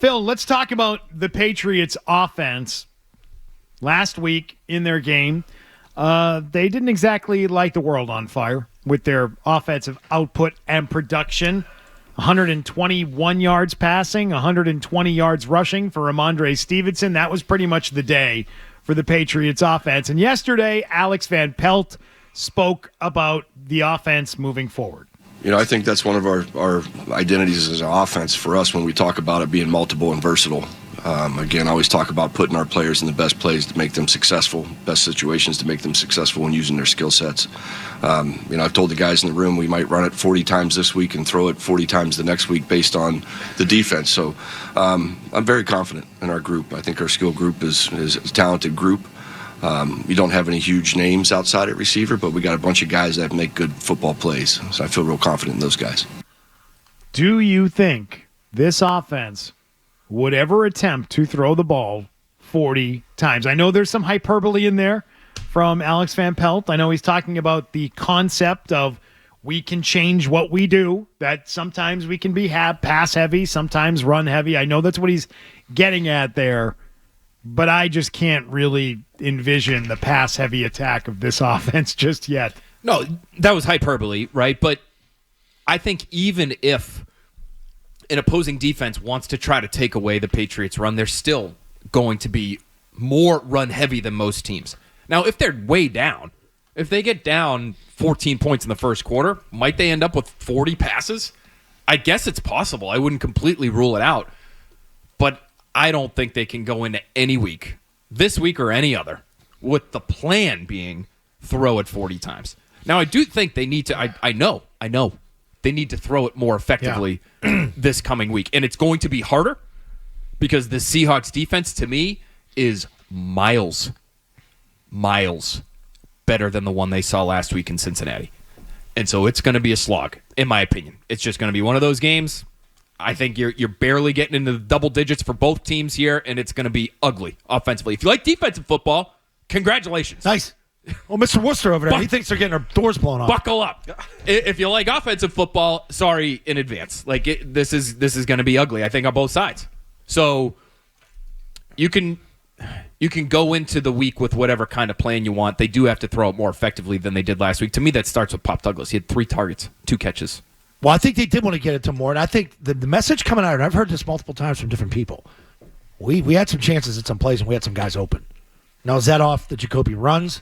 Phil, let's talk about the Patriots offense. Last week in their game, they didn't exactly light the world on fire with their offensive output and production. 121 yards passing, 120 yards rushing for Ramondre Stevenson. That was pretty much the day for the Patriots offense. And yesterday, Alex Van Pelt spoke about the offense moving forward. I think that's one of our identities as an offense for us when we talk about it being multiple and versatile. Again, I always talk about putting our players in the best plays to make them successful, best situations to make them successful and using their skill sets. I've told the guys in the room we might run it 40 times this week and throw it 40 times the next week based on the defense. So I'm very confident in our group. I think our skill group is a talented group. We don't have any huge names outside at receiver, but we got a bunch of guys that make good football plays. So I feel real confident in those guys. Do you think this offense would ever attempt to throw the ball 40 times? I know there's some hyperbole in there from Alex Van Pelt. I know he's talking about the concept of we can change what we do, that sometimes we can be pass heavy, sometimes run heavy. I know that's what he's getting at there. But I just can't really envision the pass-heavy attack of this offense just yet. No, that was hyperbole, right? But I think even if an opposing defense wants to try to take away the Patriots' run, they're still going to be more run-heavy than most teams. Now, if they're way down, if they get down 14 points in the first quarter, might they end up with 40 passes? I guess it's possible. I wouldn't completely rule it out. But I don't think they can go into any week, this week or any other, with the plan being throw it 40 times. Now, I do think they need to, I know, they need to throw it more effectively this coming week. And it's going to be harder because the Seahawks defense, to me, is miles better than the one they saw last week in Cincinnati. And so it's going to be a slog, in my opinion. It's just going to be one of those games. I think you're barely getting into the double digits for both teams here, and it's going to be ugly offensively. If you like defensive football, congratulations. Nice. Well, Mr. Worcester over there, he thinks they're getting our doors blown off. Buckle up. If you like offensive football, sorry in advance. This is going to be ugly, I think, on both sides. So you can go into the week with whatever kind of plan you want. They do have to throw it more effectively than they did last week. To me, that starts with Pop Douglas. He had 3 targets, 2 catches. Well, I think they did want to get it to more, and I think the message coming out, and I've heard this multiple times from different people, we had some chances at some plays, and we had some guys open. Now, is that off the Jacoby runs,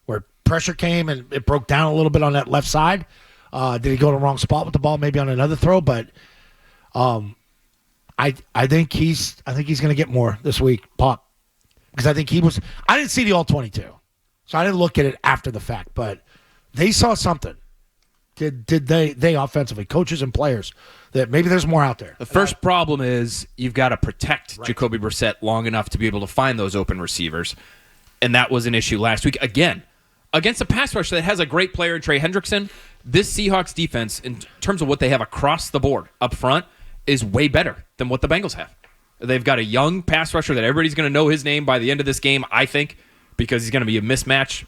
where pressure came and it broke down a little bit on that left side? Did he go to the wrong spot with the ball, maybe on another throw? But I think he's going to get more this week, Pop, because I think I didn't see the all-22, so I didn't look at it after the fact, but they saw something. Did they offensively, coaches and players, that maybe there's more out there? The first problem is you've got to protect Jacoby Brissett long enough to be able to find those open receivers, and that was an issue last week. Again, against a pass rush that has a great player in Trey Hendrickson, this Seahawks defense, in terms of what they have across the board up front, is way better than what the Bengals have. They've got a young pass rusher that everybody's going to know his name by the end of this game, I think, because he's going to be a mismatch.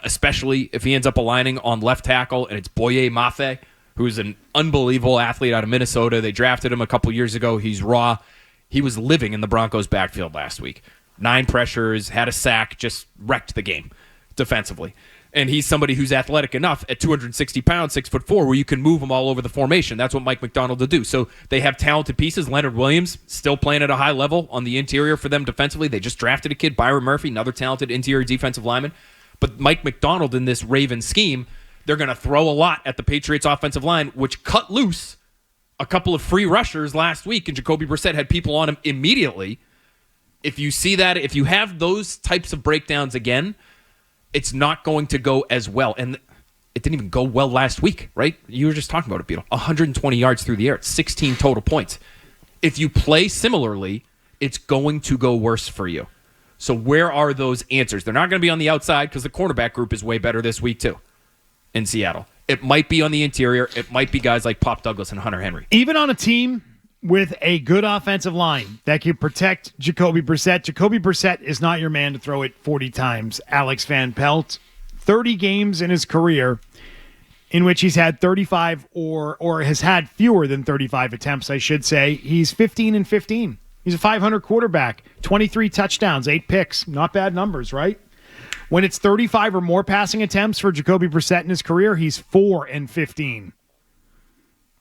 Especially if he ends up aligning on left tackle, and it's Boye Mafe, who's an unbelievable athlete out of Minnesota. They drafted him a couple years ago. He's raw. He was living in the Broncos' backfield last week. 9 pressures, had a sack, just wrecked the game defensively. And he's somebody who's athletic enough at 260 pounds, 6'4", where you can move him all over the formation. That's what Mike McDonald will do. So they have talented pieces. Leonard Williams still playing at a high level on the interior for them defensively. They just drafted a kid, Byron Murphy, another talented interior defensive lineman. But Mike McDonald in this Ravens scheme, they're going to throw a lot at the Patriots offensive line, which cut loose a couple of free rushers last week, and Jacoby Brissett had people on him immediately. If you see that, if you have those types of breakdowns again, it's not going to go as well. And it didn't even go well last week, right? You were just talking about it, Beetle. 120 yards through the air, 16 total points. If you play similarly, it's going to go worse for you. So where are those answers? They're not going to be on the outside because the cornerback group is way better this week too in Seattle. It might be on the interior. It might be guys like Pop Douglas and Hunter Henry. Even on a team with a good offensive line that can protect Jacoby Brissett is not your man to throw it 40 times. Alex Van Pelt, 30 games in his career in which he's had 35 or has had fewer than 35 attempts, I should say. He's 15-15 He's a 500 quarterback, 23 touchdowns, 8 picks. Not bad numbers, right? When it's 35 or more passing attempts for Jacoby Brissett in his career, he's 4-15.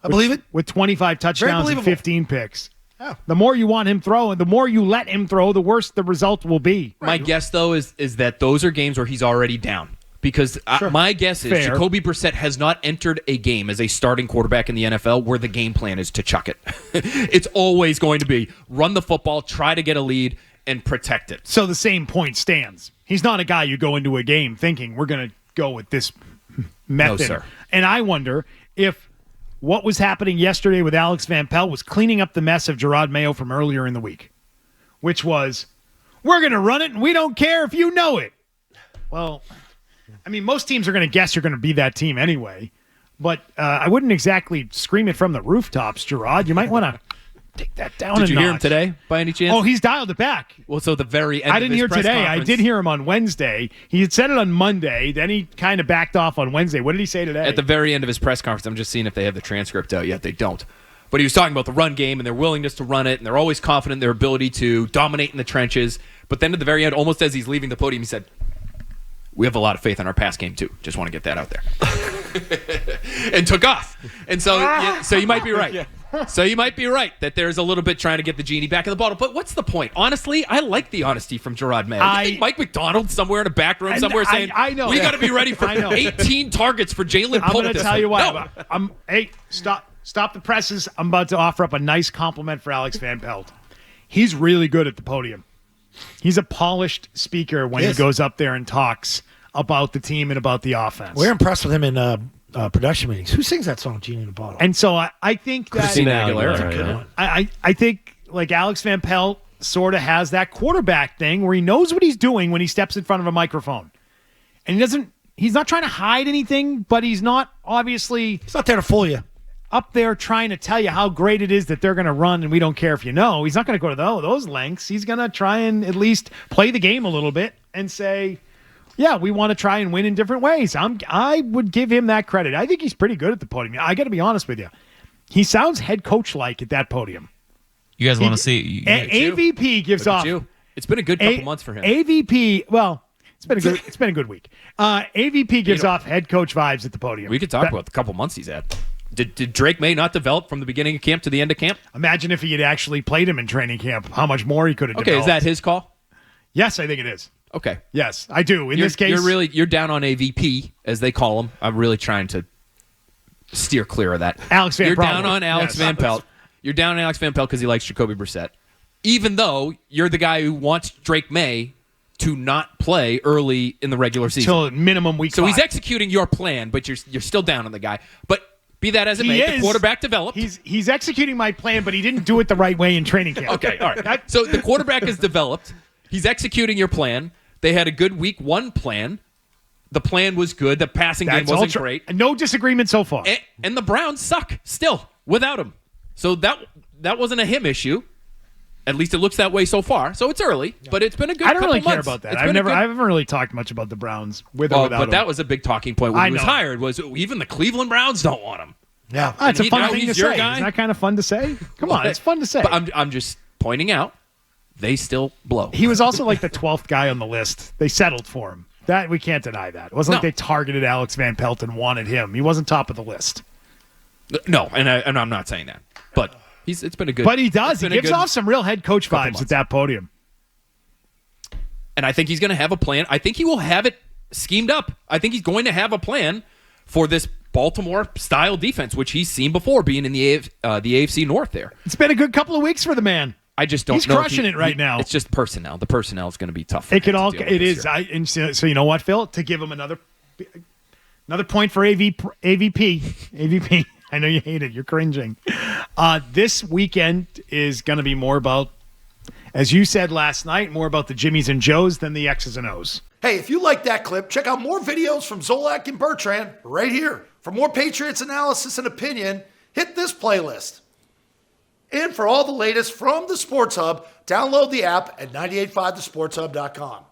I believe it. With 25 touchdowns and 15 picks. Yeah. The more you want him throwing, the more you let him throw, the worse the result will be. My guess, though, is that those are games where he's already down. Because my guess is Fair. Jacoby Brissett has not entered a game as a starting quarterback in the NFL where the game plan is to chuck it. It's always going to be run the football, try to get a lead, and protect it. So the same point stands. He's not a guy you go into a game thinking we're going to go with this method. No, sir. And I wonder if what was happening yesterday with Alex Van Pelt was cleaning up the mess of Gerard Mayo from earlier in the week, which was, we're going to run it and we don't care if you know it. Well, I mean, most teams are going to guess you're going to be that team anyway, but I wouldn't exactly scream it from the rooftops, Gerard. You might want to take that down a notch. Did you hear him today, by any chance? Oh, he's dialed it back. Well, so the very end I didn't of his hear press today. I conference- did hear him on Wednesday. He had said it on Monday. Then he kind of backed off on Wednesday. What did he say today? At the very end of his press conference, I'm just seeing if they have the transcript out yet. They don't. But he was talking about the run game and their willingness to run it, and they're always confident in their ability to dominate in the trenches. But then at the very end, almost as he's leaving the podium, he said, we have a lot of faith in our pass game, too. Just want to get that out there. And took off. And so you might be right. So you might be right that there's a little bit trying to get the genie back in the bottle. But what's the point? Honestly, I like the honesty from Gerard Mayo. You think Mike McDonald somewhere in a back room somewhere saying, I know. we got to be ready for I know. 18 targets for Jalen I'm Pope going to this tell week. you No. what. Hey, stop the presses. I'm about to offer up a nice compliment for Alex Van Pelt. He's really good at the podium. He's a polished speaker when he goes up there and talks about the team and about the offense. We're impressed with him in production meetings. Who sings that song, Genie in a Bottle? And so I think that Christina Aguilera. That's a good one. I think like Alex Van Pelt sort of has that quarterback thing where he knows what he's doing when he steps in front of a microphone. And he's not trying to hide anything, but he's not obviously He's not there to fool you. up there trying to tell you how great it is that they're going to run and we don't care if you know. He's not going to go to those lengths. He's going to try and at least play the game a little bit and say, yeah, we want to try and win in different ways. I would give him that credit. I think he's pretty good at the podium. I got to be honest with you. He sounds head coach-like at that podium. You guys want to see? AVP gives Look at off. you. It's been a good couple months for him. AVP, well, it's been a good week. AVP gives off head coach vibes at the podium. We could talk about the couple months he's had. Did Drake May not develop from the beginning of camp to the end of camp? Imagine if he had actually played him in training camp, how much more he could have Okay, developed. is that his call? Yes, I think it is. Okay. Yes, I do. In this case, you're down on AVP, as they call him. I'm really trying to steer clear of that. Alex Van You're Pelt. down on Alex Yes. Van Pelt. You're down on Alex Van Pelt because he likes Jacoby Brissett. Even though you're the guy who wants Drake May to not play early in the regular season. till minimum week So 5. he's executing your plan, but you're still down on the guy. But be that as it He may, is. the quarterback developed. He's executing my plan, but he didn't do it the right way in training camp. Okay, all right. So the quarterback is developed. He's executing your plan. They had a good week 1 plan. The plan was good. The passing game That's wasn't ultra- great. No disagreement so far. And the Browns suck still without him. So that wasn't a him issue. At least it looks that way so far. So it's early, but it's been a good I don't couple really care months. about that. It's I been a good- haven't really talked much about the Browns with or Well, without but him. that was a big talking point when I he was know. hired. Was even the Cleveland Browns don't want him. Yeah. It's a he- fun now thing to he's your say. guy? Isn't that kind of fun to say? Come on, it's fun to say. But I'm just pointing out they still blow. He was also like the 12th guy on the list. They settled for him. That we can't deny that. It wasn't like No. they targeted Alex Van Pelt and wanted him. He wasn't top of the list. No, and I'm not saying that. But it's been a good. But he does. it's He been a gives good off some real head coach couple vibes months. at that podium. And I think he's going to have a plan. I think he will have it schemed up. I think he's going to have a plan for this Baltimore-style defense, which he's seen before being in the AFC North there. It's been a good couple of weeks for the man. I just don't He's know. if crushing it right now. It's just personnel. The personnel is going to be tough. For It him could all. to deal with It this is. year. And so you know what, Phil? To give him another point for AVP. I know you hate it. You're cringing. This weekend is going to be more about, as you said last night, more about the Jimmies and Joes than the X's and O's. Hey, if you like that clip, check out more videos from Zolak and Bertrand right here. For more Patriots analysis and opinion, hit this playlist. And for all the latest from the Sports Hub, download the app at 985thesportshub.com.